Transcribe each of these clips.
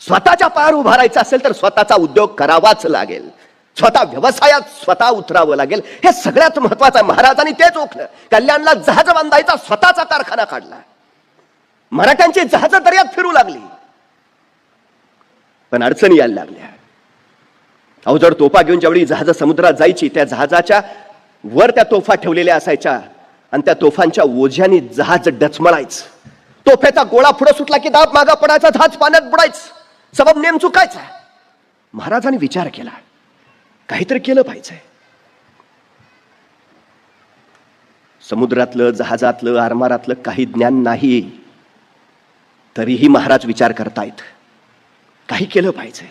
स्वतःच्या पायावर उभा राहायचं असेल तर स्वतःचा उद्योग करावाच लागेल, स्वतः व्यवसायात स्वतः उतरावं लागेल. हे सगळ्यात महत्वाचं. महाराजांनी तेच ओळखलं. कल्याणला जहाज बांधायचा स्वतःचा कारखाना काढला. मराठ्यांची जहाज दर्यात फिरू लागली, पण अडचणी यायला लागल्या. अवजड तोफा घेऊन ज्यावेळी जहाज समुद्रात जायची, त्या जहाजाच्या वर त्या तोफा ठेवलेल्या असायच्या आणि त्या तोफांच्या ओझ्याने जहाज डचमळायचं. तोफेचा गोळा पुढे सुटला की दाब मागा पडायचा, जहाज पाण्यात बुडायचं. सबब नेम चुकायचा. महाराजांनी विचार केला, काहीतरी केलं पाहिजे. समुद्रातलं, जहाजातलं, आरमारातलं काही ज्ञान नाही, तरीही महाराज विचार करतायत, काही केलं पाहिजे.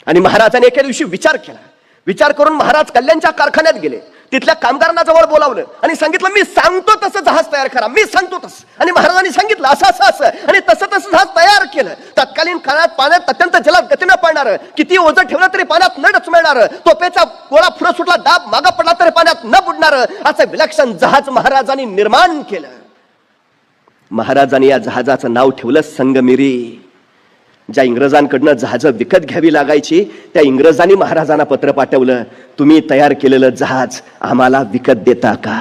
आणि महाराजांनी एके दिवशी विचार केला. विचार करून महाराज कल्याणच्या कारखान्यात गेले. तिथल्या कामगारांना जवळ बोलावलं आणि सांगितलं, मी सांगतो तसं जहाज तयार करा, मी सांगतो तसं. आणि महाराजांनी सांगितलं असं असं असं, आणि तसं तसं जहाज तयार केलं. तत्कालीन काळात पाण्यात अत्यंत जलद गतीनं पडणार, किती ओझं ठेवलं तरी पाण्यात न डचमळणार, तोफेचा गोळा पुढे सुटला, दाब मागा पडला तरी पाण्यात न बुडणार, असं विलक्षण जहाज महाराजांनी निर्माण केलं. महाराजांनी या जहाजाचं नाव ठेवलं संगमिरी. ज्या इंग्रजांकडनं जहाज विकत घ्यावी लागायची, त्या इंग्रजांनी महाराजांना पत्र पाठवलं, तुम्ही तयार केलेलं जहाज आम्हाला विकत देता का?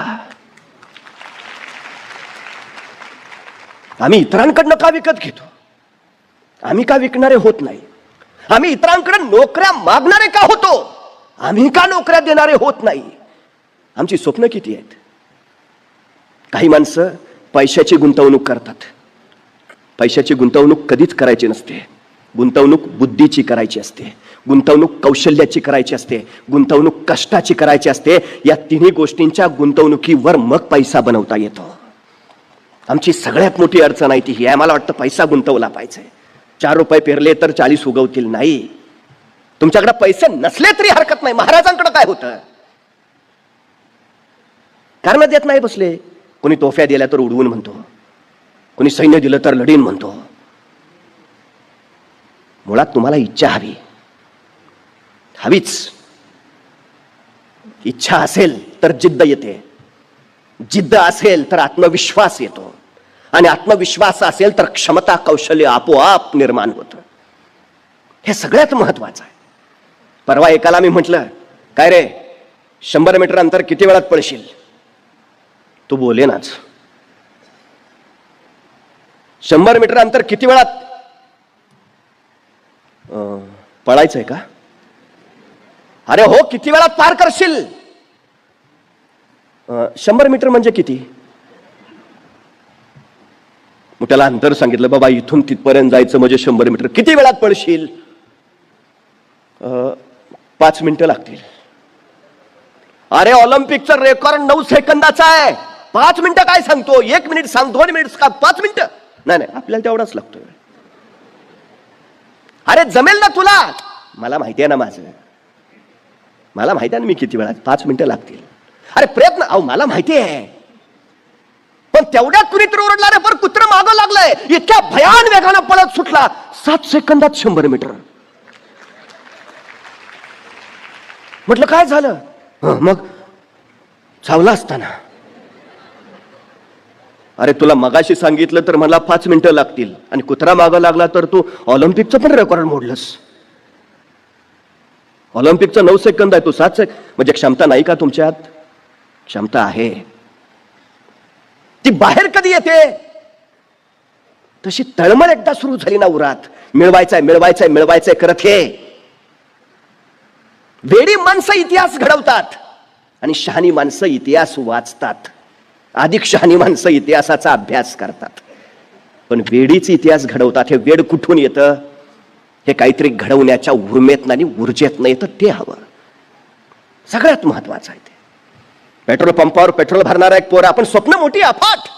आम्ही इतरांकडनं का विकत घेतो? आम्ही का विकणारे होत नाही? आम्ही इतरांकडे नोकऱ्या मागणारे का होतो? आम्ही का नोकऱ्या देणारे होत नाही? आमची स्वप्न किती आहेत? काही माणसं पैशाची गुंतवणूक करतात. पैशाची गुंतवणूक कधीच करायची नसते. गुंतवणूक बुद्धीची करायची असते, गुंतवणूक कौशल्याची करायची असते, गुंतवणूक कष्टाची करायची असते. या तिन्ही गोष्टींच्या गुंतवणुकीवर मग पैसा बनवता येतो. आमची सगळ्यात मोठी अडचण आहे ती ही आहे. मला वाटतं पैसा गुंतवला पाहिजे. 4 रुपये पेरले तर 40 उगवतील, नाही. तुमच्याकडे पैसे नसले तरी हरकत नाही. महाराजांकडे काय होतं? कारण देत नाही बसले. कोणी तोफ्या दिल्या तर उडवून म्हणतो, कोणी सैन्य दिलं तर लढीन म्हणतो. मुळात तुम्हाला इच्छा हवी, हवीच. इच्छा असेल तर जिद्द येते, जिद्द असेल तर आत्मविश्वास येतो, आणि आत्मविश्वास असेल तर क्षमता कौशल्य आपोआप निर्माण होतं. हे सगळ्यात महत्वाचं आहे. परवा एकाला मी म्हटलं, काय रे 100 मीटर अंतर किती वेळात पळशील? तू बोले नाच. 100 मीटर अंतर किती वेळात पळायचंय का? अरे हो, किती वेळात पार करशील? 100 मीटर म्हणजे किती? मग त्याला अंतर सांगितलं, बाबा इथून तिथपर्यंत जायचं म्हणजे 100 मीटर. किती वेळात पळशील? 5 मिनिटं लागतील. अरे ऑलिम्पिकचं रेकॉर्ड 9 सेकंदाचा आहे. 5 मिनिटं काय सांगतो? 1 मिनिट सांग, 2 मिनिट का 5 मिनिटं? नाही नाही, आपल्याला तेवढाच लागतोय. अरे जमेल ना तुला? मला माहिती आहे ना माझं, मला माहिती आहे ना मी किती वेळात. 5 मिनिटं लागतील. अरे प्रयत्न, अहो मला माहिती आहे, पण तेवढ्यात कुणीतरी ओरडला, रे पर कुत्र मागं लागलंय. इतक्या भयान वेगानं पळत सुटला, 7 सेकंदात 100 मीटर. म्हटलं काय झालं? मग चावला असताना. अरे तुला मगाशी सांगितलं तर मला 5 मिनिटं लागतील, आणि कुत्रा मागा लागला तर तू ऑलिम्पिकचं पण रेकॉर्ड मोडलंस. ऑलिम्पिकचं 9 सेकंद आहे, तू 7 सेकंद. म्हणजे क्षमता नाही का तुमच्यात? क्षमता आहे. ती बाहेर कधी येते? तशी तळमळ एकदा सुरू झाली ना उरात, मिळवायचंय मिळवायचंय मिळवायचंय करत, हे वेडी माणसं इतिहास घडवतात आणि शहाणी माणसं इतिहास वाचतात. अधिक शहाणी माणसं इतिहासाचा अभ्यास करतात, पण वेडीच इतिहास घडवतात. हे वेड कुठून येतं? हे काहीतरी घडवण्याच्या उर्मेतनं आणि ऊर्जेतनं येतं, ते हवं. सगळ्यात महत्वाचं आहे ते. पेट्रोल पंपावर पेट्रोल भरणारा एक पोर, आपण स्वप्न मोठी अफाट.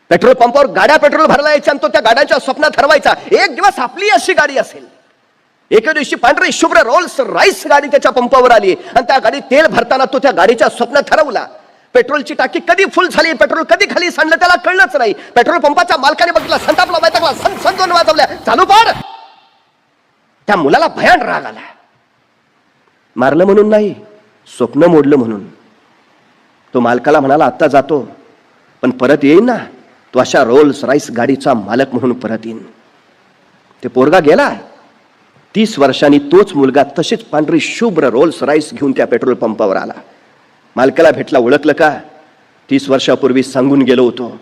पेट्रोल पंपावर गाड्या पेट्रोल भरला यायच्या, आणि तो त्या गाड्यांच्या स्वप्नात ठरवायचा, एक दिवस आपली अशी गाडी असेल. एके दिवशी पांढरी शुभ्र रोल्स राईस गाडी त्याच्या पंपावर आली, आणि त्या गाडीत तेल भरताना तो त्या गाडीच्या स्वप्नात ठरवला. पेट्रोलची टाकी कधी फुल झाली, पेट्रोल कधी खाली सांडलं त्याला कळलंच नाही. पेट्रोल पंपाच्या मालकाने बघितला, संतापला, वैतागला, सन दोन वाजवल्या, चालू पाड. त्या मुलाला भयान राग आला. मारलं म्हणून नाही, स्वप्न मोडलं म्हणून. तो मालकाला म्हणाला, आत्ता जातो पण परत येईन ना, तो अशा रोल्स राईस गाडीचा मालक म्हणून परत येईन. ते पोरगा गेला. 30 वर्षांनी तोच मुलगा तशीच पांढरी शुभ्र रोल्स रॉइस घेऊन त्या पेट्रोल पंपावर आला. मालकाला भेटला. ओळखलं का? 30 वर्षापूर्वी सांगून गेलो होतो,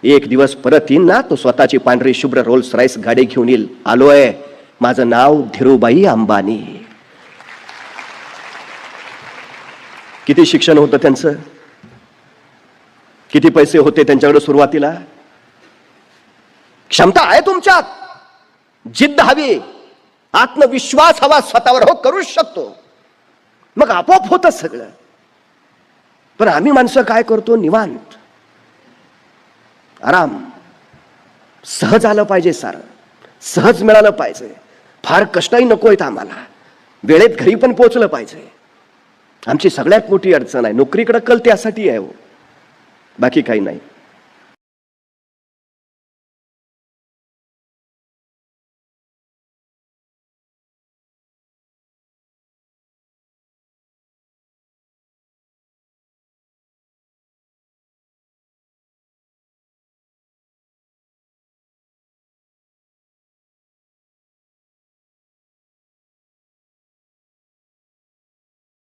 एक दिवस परत येईन ना तो स्वतःची पांढरी शुभ्र रोल्स रॉइस गाडी घेऊन येईल. आलोय, माझं नाव धीरूभाई अंबानी. किती शिक्षण होतं त्यांचं? किती पैसे होते त्यांच्याकडे सुरुवातीला? क्षमता आहे तुमच्यात, जिद्द हवी, आत्मविश्वास हवा स्वतःवर. हो, करूच शकतो, मग आपोआप होतं सगळं. पण आम्ही माणसं काय करतो? निवांत, आराम, सहज आलं पाहिजे, सारं सहज मिळालं पाहिजे, फार कष्टही नको आहेत आम्हाला, वेळेत घरी पण पोहोचलं पाहिजे. आमची सगळ्यात मोठी अडचण आहे. नोकरीकडे कल त्यासाठी आहे हो, बाकी काही नाही.